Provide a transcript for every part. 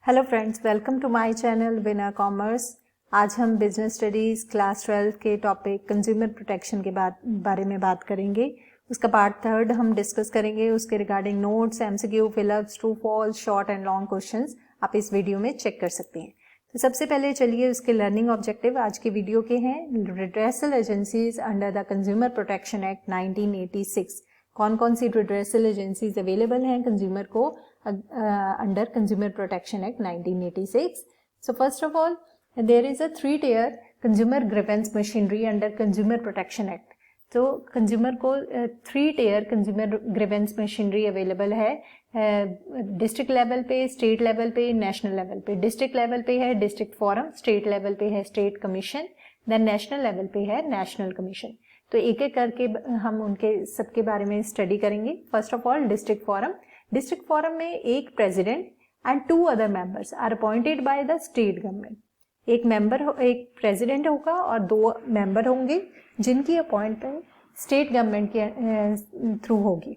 Hello friends, welcome to my channel winner commerce. आज हम business studies class 12 के topic consumer protection के बारे में बात करेंगे। उसका पार्ट 3 हम डिस्कस करेंगे। उसके regarding notes, MCQ, fill ups, true false, short and long questions आप इस वीडियो में चेक कर सकते हैं। तो सबसे पहले चलिए उसके लर्निंग ऑब्जेक्टिव आज की वीडियो के हैं। Redressal agencies under the consumer protection act 1986। कौन कौन सी रिड्रेसल एजेंसीज अवेलेबल हैं कंज्यूमर को under consumer protection act 1986। So first of all, there is a 3-tier consumer grievance machinery under consumer protection act. तो consumer को 3-tier consumer grievance machinery available है district level पे, state level पे, national level पे। District level पे है district forum, state level पे है state commission, then national level पे है नेशनल कमीशन। तो एक एक करके हम उनके सबके बारे में स्टडी करेंगे। First of all district forum. District forum में एक president and 2 other members are appointed by the state government. एक प्रेसिडेंट होगा और 2 मेंबर होंगे जिनकी अपॉइंटमेंट स्टेट गवर्नमेंट के थ्रू होगी।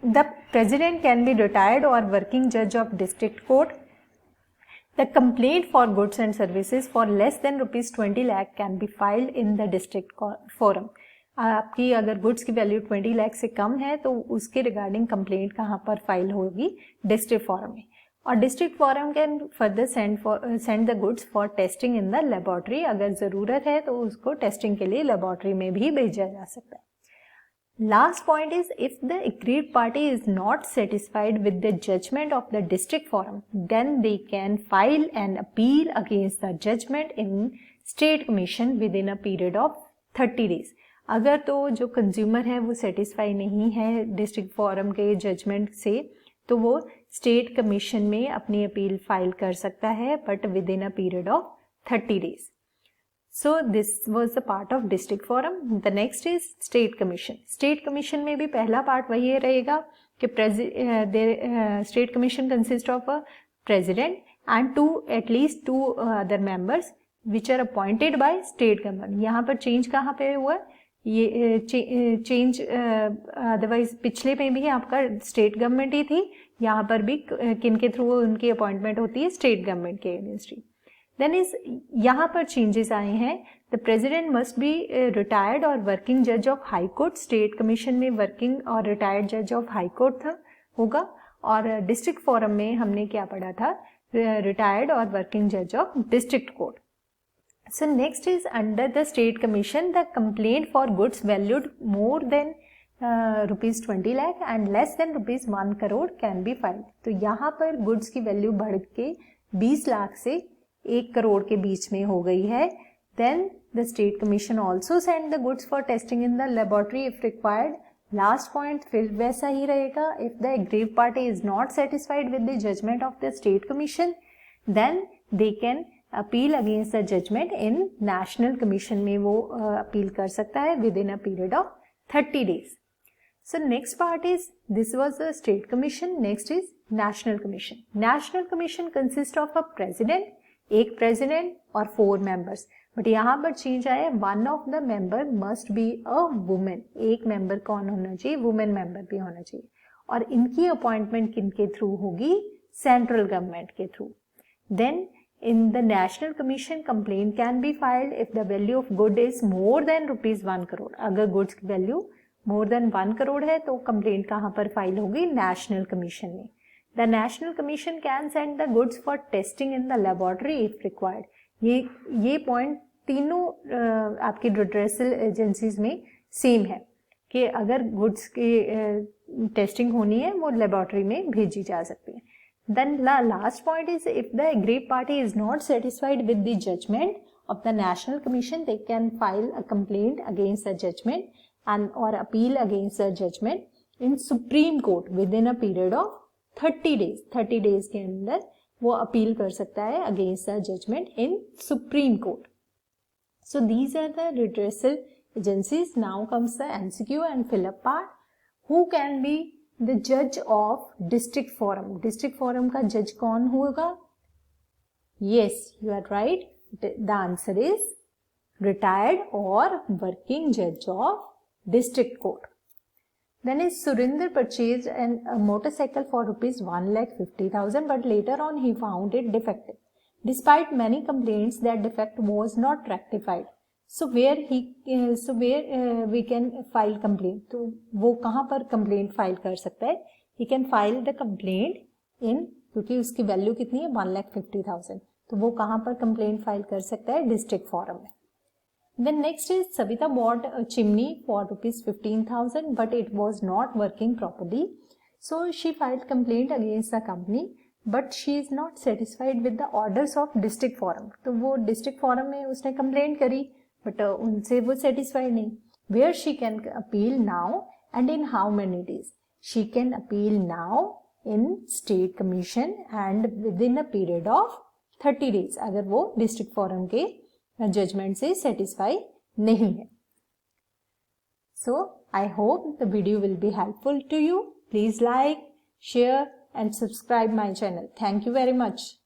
The president can be retired और वर्किंग जज of district court. The complaint for goods and services for less than ₹20 lakh can be filed in the district forum. आपकी अगर goods की value 20 lakh से कम है तो उसके रिगार्डिंग कंप्लेंट कहाँ पर फाइल होगी? डिस्ट्रिक्ट फोरम में। और district forum can further send the goods for testing in the laboratory. अगर ज़रूरत है तो उसको टेस्टिंग के लिए लेबोरेटरी में भी भेजा जा सकता है। Last point is, if the aggrieved party is not satisfied with the judgment of the district forum, then they can file an appeal against the judgment in state commission within a period of 30 days. अगर तो जो consumer है वो satisfy नहीं है district forum के judgment से तो वो स्टेट कमीशन में अपनी अपील फाइल कर सकता है, but with in a period of 30 days. So this was the part of district forum. The next is state commission. State commission में भी पहला पार्ट वही रहेगा कि state commission consists of a president and at least 2 other members which are appointed by state government. यहाँ पर change कहाँ पे हुआ? ये चेंज अदरवाइज पिछले में भी आपका स्टेट गवर्नमेंट ही थी, यहाँ पर भी किन के थ्रू उनकी अपॉइंटमेंट होती है? स्टेट गवर्नमेंट के अगेंस्ट ही। देन इज यहाँ पर चेंजेस आए हैं। The president must be retired और वर्किंग जज of high court. State commission में वर्किंग और रिटायर्ड जज ऑफ हाई कोर्ट होगा, और डिस्ट्रिक्ट फोरम में हमने क्या पढ़ा था? रिटायर्ड और वर्किंग जज of district court. So next is under the state commission the complaint for goods valued more than ₹20 lakh and less than ₹1 crore can be filed. तो यहाँ पर गुड्स की वैल्यू बढ़ के 20 लाख से 1 करोड़ के बीच में हो गई है। Then the state commission also send the goods for testing in the laboratory if required. Last point फिर वैसा ही रहेगा। If the aggrieved party is not satisfied with the judgement of the state commission then they can appeal against the judgement in national commission में वो appeal कर सकता है within a period of 30 days. So next part is this was the state commission. Next is national commission. National commission consist of a president, एक president और 4 members, but यहाँ पर change आया, 1 of the member must be a women. एक member कौन होना चाहिए? Women member भी होना चाहिए। और इनकी अपॉइंटमेंट किनके थ्रू होगी? सेंट्रल गवर्नमेंट के through. Then in the national commission complaint can be filed if the value of good is more than ₹1 crore. अगर गुड्स की वैल्यू मोर देन 1 करोड़ है तो कंप्लेंट कहाँ पर फाइल होगी? नेशनल कमीशन में। The National Commission can send the goods for testing in the laboratory if required. ये point तीनों आपकी रिड्रेसल एजेंसीज में सेम है कि अगर गुड्स की टेस्टिंग होनी है वो लेबोरेटरी में भेजी जा सकती है। Then last point is if the aggrieved party is not satisfied with the judgment of the National Commission, they can file a complaint against the judgment or appeal against the judgment in Supreme Court within a period of 30 days. 30 days के अंदर वो appeal कर सकता है against the judgement in supreme court. So these are the redressal agencies. Now comes the MCQ and fill up part. Who can be the जज of district forum? District forum का जज कौन होगा? Yes, you are right, the answer is retired और working जज of district court. Then is Surinder purchased a motorcycle for rupees 1,50,000, but later on he found it defective. Despite many complaints, that defect was not rectified. So where we can file complaint? तो वो कहाँ पर complaint file कर सकता है? He can file the complaint in, क्योंकि उसकी value कितनी है 1,50,000, तो वो कहाँ पर complaint file कर सकता है? डिस्ट्रिक्ट फोरम में. Then next is Savita bought a chimney for rupees 15,000, but it was not working properly. So she filed complaint against the company, but she is not satisfied with the orders of district forum. तो वो district forum में उसने complaint करी, but उनसे वो satisfied नहीं. Where she can appeal now and in how many days? She can appeal now in state commission and within a period of 30 days. अगर वो district forum के जजमेंट से सेटिस्फाई नहीं है. So I hope the video will be helpful to you. Please like, share and subscribe my channel. Thank you very much.